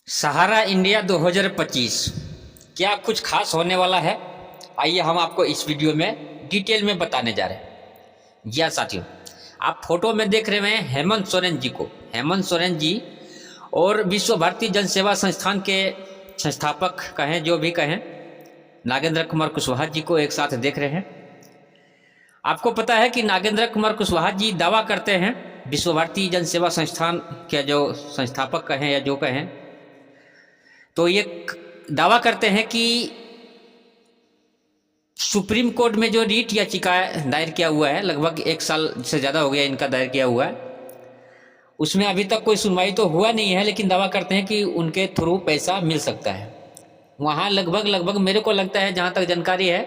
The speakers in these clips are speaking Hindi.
सहारा इंडिया 2025 क्या कुछ खास होने वाला है? आइए हम आपको इस वीडियो में डिटेल में बताने जा रहे हैं। जी हाँ साथियों, आप फोटो में देख रहे हैं हेमंत सोरेन जी को। हेमंत सोरेन जी और विश्व भारती जन सेवा संस्थान के संस्थापक कहें, जो भी कहें, नागेंद्र कुमार कुशवाहा जी को एक साथ देख रहे हैं। आपको पता है कि नागेंद्र कुमार कुशवाहा जी दावा करते हैं, विश्व भारती जन सेवा संस्थान के जो संस्थापक कहें या जो कहें, तो ये दावा करते हैं कि सुप्रीम कोर्ट में जो रीट याचिका दायर किया हुआ है, लगभग 1 साल से ज़्यादा हो गया इनका दायर किया हुआ है, उसमें अभी तक कोई सुनवाई तो हुआ नहीं है, लेकिन दावा करते हैं कि उनके थ्रू पैसा मिल सकता है। वहाँ लगभग मेरे को लगता है, जहाँ तक जानकारी है,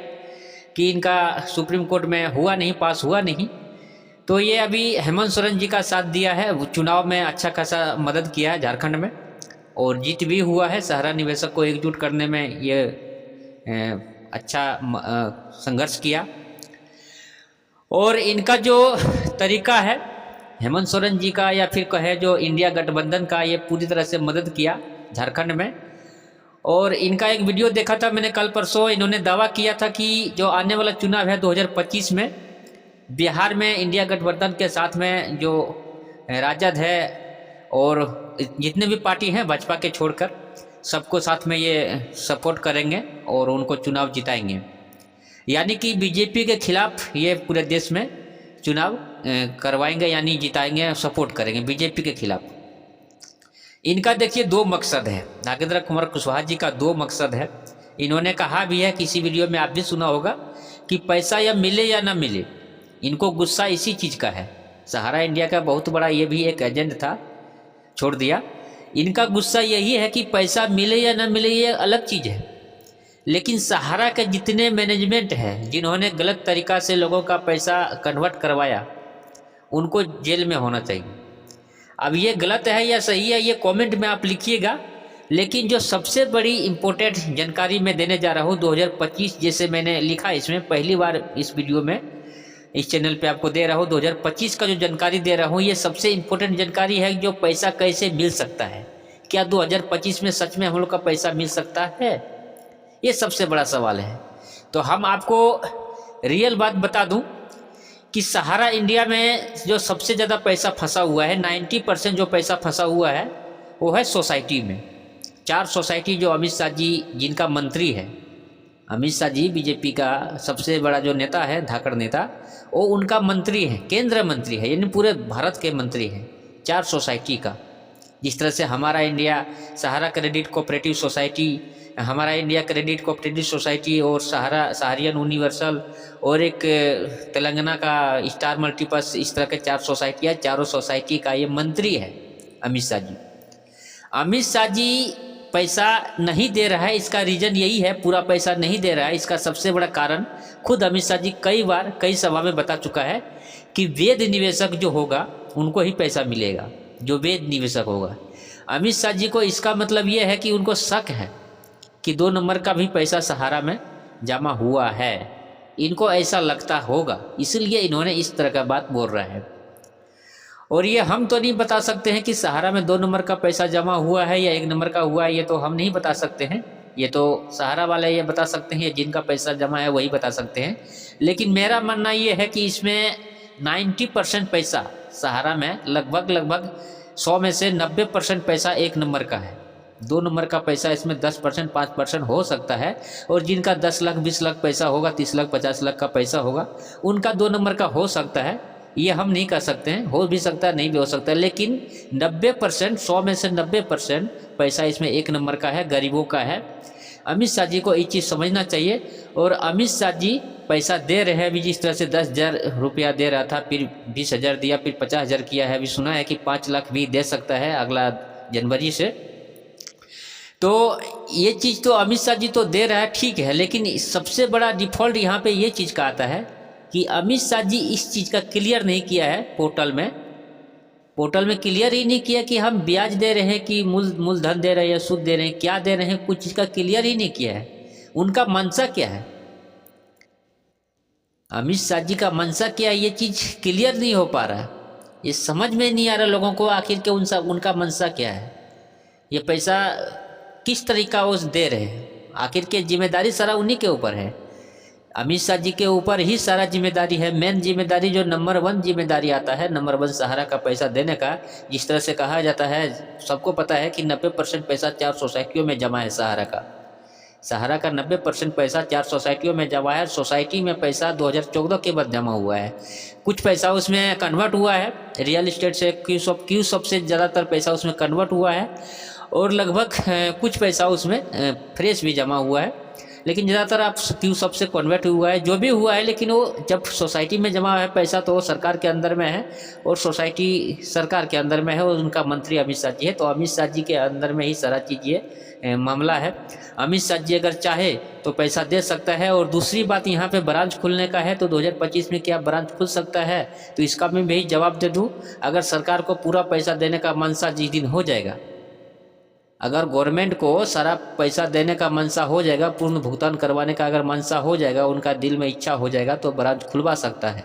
कि इनका सुप्रीम कोर्ट में हुआ नहीं, पास हुआ नहीं। तो ये अभी हेमंत सोरेन जी का साथ दिया है, चुनाव में अच्छा खासा मदद किया है झारखंड में, और जीत भी हुआ है। सहारा निवेशक को एकजुट करने में ये अच्छा संघर्ष किया। और इनका जो तरीका है हेमंत सोरेन जी का, या फिर कहे जो इंडिया गठबंधन का, ये पूरी तरह से मदद किया झारखंड में। और इनका एक वीडियो देखा था मैंने कल परसों, इन्होंने दावा किया था कि जो आने वाला चुनाव है 2025 में, बिहार में इंडिया गठबंधन के साथ में जो राजद है और जितने भी पार्टी हैं भाजपा के छोड़कर, सबको साथ में ये सपोर्ट करेंगे और उनको चुनाव जिताएंगे। यानी कि बीजेपी के खिलाफ ये पूरे देश में चुनाव करवाएंगे, यानी जिताएंगे, सपोर्ट करेंगे बीजेपी के खिलाफ। इनका देखिए 2 मकसद है, नागेंद्र कुमार कुशवाहा जी का 2 मकसद है। इन्होंने कहा भी है, किसी वीडियो में आप भी सुना होगा, कि पैसा या मिले या ना मिले, इनको गुस्सा इसी चीज़ का है। सहारा इंडिया का बहुत बड़ा ये भी एक एजेंट था, छोड़ दिया। इनका गुस्सा यही है कि पैसा मिले या ना मिले ये अलग चीज़ है, लेकिन सहारा के जितने मैनेजमेंट है, जिन्होंने गलत तरीका से लोगों का पैसा कन्वर्ट करवाया, उनको जेल में होना चाहिए। अब ये गलत है या सही है, ये कमेंट में आप लिखिएगा। लेकिन जो सबसे बड़ी इम्पोर्टेंट जानकारी मैं देने जा रहा हूँ 2025, जैसे मैंने लिखा इसमें पहली बार इस वीडियो में, इस चैनल पे आपको दे रहा हूँ 2025 का जो जानकारी दे रहा हूँ, ये सबसे इम्पोर्टेंट जानकारी है। जो पैसा कैसे मिल सकता है, क्या 2025 में सच में हम लोग का पैसा मिल सकता है, ये सबसे बड़ा सवाल है। तो हम आपको रियल बात बता दूं कि सहारा इंडिया में जो सबसे ज़्यादा पैसा फंसा हुआ है, 90% जो पैसा फंसा हुआ है, वो है सोसाइटी में। 4 सोसाइटी जो अमित शाह जी, जिनका मंत्री है, अमित शाह जी बीजेपी का सबसे बड़ा जो नेता है, धाकड़ नेता, वो उनका मंत्री है, केंद्र मंत्री है, यानी पूरे भारत के मंत्री हैं। 4 सोसाइटी का, जिस तरह से हमारा इंडिया सहारा क्रेडिट कोऑपरेटिव सोसाइटी, हमारा इंडिया क्रेडिट कोऑपरेटिव सोसाइटी, और सहारियन यूनिवर्सल, और एक तेलंगाना का स्टार मल्टीपर्स, इस तरह के 4 सोसाइटी है। चारों सोसाइटी का ये मंत्री है अमित शाह जी। अमित शाह जी पैसा नहीं दे रहा है, इसका रीज़न यही है, पूरा पैसा नहीं दे रहा है। इसका सबसे बड़ा कारण खुद अमित शाह जी कई बार कई सभा में बता चुका है कि वेद निवेशक जो होगा उनको ही पैसा मिलेगा, जो वेद निवेशक होगा। अमित शाह जी को इसका मतलब ये है कि उनको शक है कि 2 नंबर का भी पैसा सहारा में जमा हुआ है, इनको ऐसा लगता होगा, इसलिए इन्होंने इस तरह का बात बोल रहा है। और ये हम तो नहीं बता सकते हैं कि सहारा में 2 नंबर का पैसा जमा हुआ है या 1 नंबर का हुआ है, ये तो हम नहीं बता सकते हैं। ये तो सहारा वाले ये बता सकते हैं, जिनका पैसा जमा है वही बता सकते हैं। लेकिन मेरा मानना ये है कि इसमें 90% पैसा सहारा में, लगभग 100 में से 90% पैसा 1 नंबर का है। 2 नंबर का पैसा इसमें 10% 5% हो सकता है। और जिनका 10 लाख 20 लाख पैसा होगा, 30 लाख 50 लाख का पैसा होगा, उनका 2 नंबर का हो सकता है। ये हम नहीं कह सकते हैं, हो भी सकता है, नहीं भी हो सकता है। लेकिन 90%, 100 में से 90% पैसा इसमें 1 नंबर का है, गरीबों का है। अमित शाह जी को ये चीज़ समझना चाहिए। और अमित शाह जी पैसा दे रहे हैं अभी, जिस तरह से 10,000 रुपया दे रहा था, फिर 20,000 दिया, फिर 50,000 किया है, अभी सुना है कि 5 लाख भी दे सकता है अगला जनवरी से। तो ये चीज़ तो अमित शाह जी तो दे रहा है, ठीक है, लेकिन सबसे बड़ा डिफॉल्ट यहाँ पे ये चीज़ का आता है कि अमित शाह जी इस चीज़ का क्लियर नहीं किया है पोर्टल में क्लियर ही नहीं किया कि हम ब्याज दे रहे हैं कि मूलधन दे रहे हैं या सूद दे रहे हैं, क्या दे रहे हैं, कुछ चीज़ का क्लियर ही नहीं किया है। उनका मंशा क्या है, अमित शाह जी का मंशा क्या है, ये चीज़ क्लियर नहीं हो पा रहा है। ये समझ में नहीं आ रहा लोगों को, आखिर के उनका मंशा क्या है। ये पैसा किस तरीका वो दे रहे हैं, आखिर के जिम्मेदारी सारा उन्हीं के ऊपर है। अमित शाह जी के ऊपर ही सारा जिम्मेदारी है। मेन जिम्मेदारी जो नंबर 1 जिम्मेदारी आता है, नंबर 1 सहारा का पैसा देने का, जिस तरह से कहा जाता है, सबको पता है कि 90% पैसा 4 सोसाइटियों में जमा है। सहारा का 90% पैसा 4 सोसाइटियों में जमा है। सोसाइटी में पैसा 2014 के बाद जमा हुआ है। कुछ पैसा उसमें कन्वर्ट हुआ है रियल इस्टेट से, क्यू सबसे ज़्यादातर पैसा उसमें कन्वर्ट हुआ है, और लगभग कुछ पैसा उसमें फ्रेश भी जमा हुआ है। लेकिन ज़्यादातर आप क्यू सबसे कन्वर्ट हुआ है, जो भी हुआ है, लेकिन वो जब सोसाइटी में जमा है पैसा तो वो सरकार के अंदर में है, और सोसाइटी सरकार के अंदर में है, और उनका मंत्री अमित शाह जी है। तो अमित शाह जी के अंदर में ही सारा चीज़ ये मामला है। अमित शाह जी अगर चाहे तो पैसा दे सकता है। और दूसरी बात, यहाँ पे ब्रांच खुलने का है, तो 2025 में क्या ब्रांच खुल सकता है, तो इसका मैं भी जवाब दे दूँ। अगर सरकार को पूरा पैसा देने का मनसा जिस दिन हो जाएगा, अगर गवर्नमेंट को सारा पैसा देने का मनसा हो जाएगा, पूर्ण भुगतान करवाने का अगर मनसा हो जाएगा, उनका दिल में इच्छा हो जाएगा, तो ब्रांच खुलवा सकता है।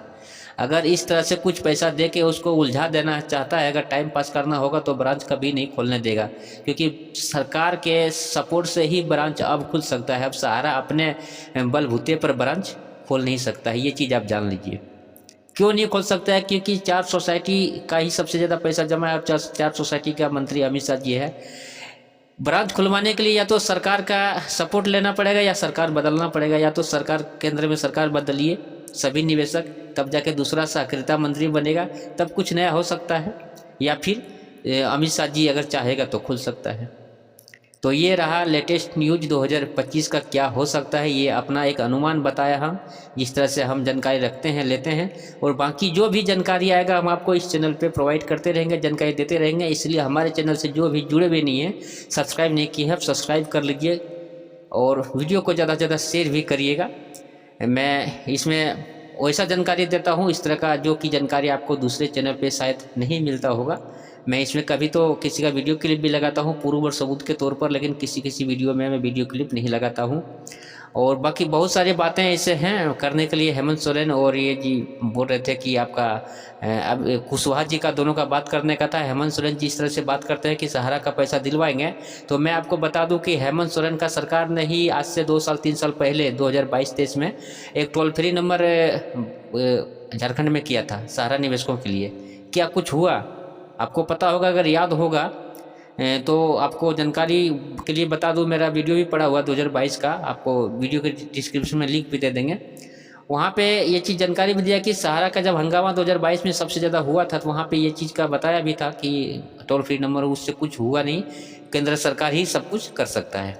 अगर इस तरह से कुछ पैसा दे के उसको उलझा देना चाहता है, अगर टाइम पास करना होगा, तो ब्रांच कभी नहीं खोलने देगा, क्योंकि सरकार के सपोर्ट से ही ब्रांच अब खुल सकता है। अब सहारा अपने बलबूते पर ब्रांच खोल नहीं सकता है, ये चीज़ आप जान लीजिए। क्यों नहीं खोल सकता है? क्योंकि 4 सोसाइटी का ही सबसे ज़्यादा पैसा जमा है, और 4 सोसाइटी का मंत्री अमित शाह जी है। ब्रांच खुलवाने के लिए या तो सरकार का सपोर्ट लेना पड़ेगा, या सरकार बदलना पड़ेगा, या तो सरकार केंद्र में सरकार बदलिए सभी निवेशक, तब जाके दूसरा सहकारिता मंत्री बनेगा, तब कुछ नया हो सकता है। या फिर अमित शाह जी अगर चाहेगा तो खुल सकता है। तो ये रहा लेटेस्ट न्यूज 2025 का क्या हो सकता है, ये अपना एक अनुमान बताया हम, जिस तरह से हम जानकारी रखते हैं, लेते हैं। और बाकी जो भी जानकारी आएगा हम आपको इस चैनल पे प्रोवाइड करते रहेंगे, जानकारी देते रहेंगे। इसलिए हमारे चैनल से जो भी जुड़े हुए नहीं हैं, सब्सक्राइब नहीं किए हैं, सब्सक्राइब कर लीजिए, और वीडियो को ज़्यादा से ज़्यादा शेयर भी करिएगा। मैं इसमें वैसा जानकारी देता हूँ इस तरह का, जो कि जानकारी आपको दूसरे चैनल पे शायद नहीं मिलता होगा। मैं इसमें कभी तो किसी का वीडियो क्लिप भी लगाता हूँ प्रूफ और सबूत के तौर पर, लेकिन किसी वीडियो में मैं वीडियो क्लिप नहीं लगाता हूँ। और बाकी बहुत सारी बातें ऐसे हैं करने के लिए। हेमंत सोरेन और ये जी बोल रहे थे कि आपका अब कुशवाहा जी का दोनों का बात करने का था। हेमंत सोरेन जी इस तरह से बात करते हैं कि सहारा का पैसा दिलवाएंगे, तो मैं आपको बता दूं कि हेमंत सोरेन का सरकार ने ही आज से 2 साल 3 साल पहले 2022-23 में एक टोल फ्री नंबर झारखंड में किया था सहारा निवेशकों के लिए। क्या कुछ हुआ आपको पता होगा, अगर याद होगा तो आपको जानकारी के लिए बता दूं, मेरा वीडियो भी पड़ा हुआ 2022 का, आपको वीडियो के डिस्क्रिप्शन में लिंक भी दे देंगे। वहाँ पे ये चीज़ जानकारी भी दिया कि सहारा का जब हंगामा 2022 में सबसे ज़्यादा हुआ था, तो वहाँ पे ये चीज़ का बताया भी था कि टोल फ्री नंबर उससे कुछ हुआ नहीं, केंद्र सरकार ही सब कुछ कर सकता है।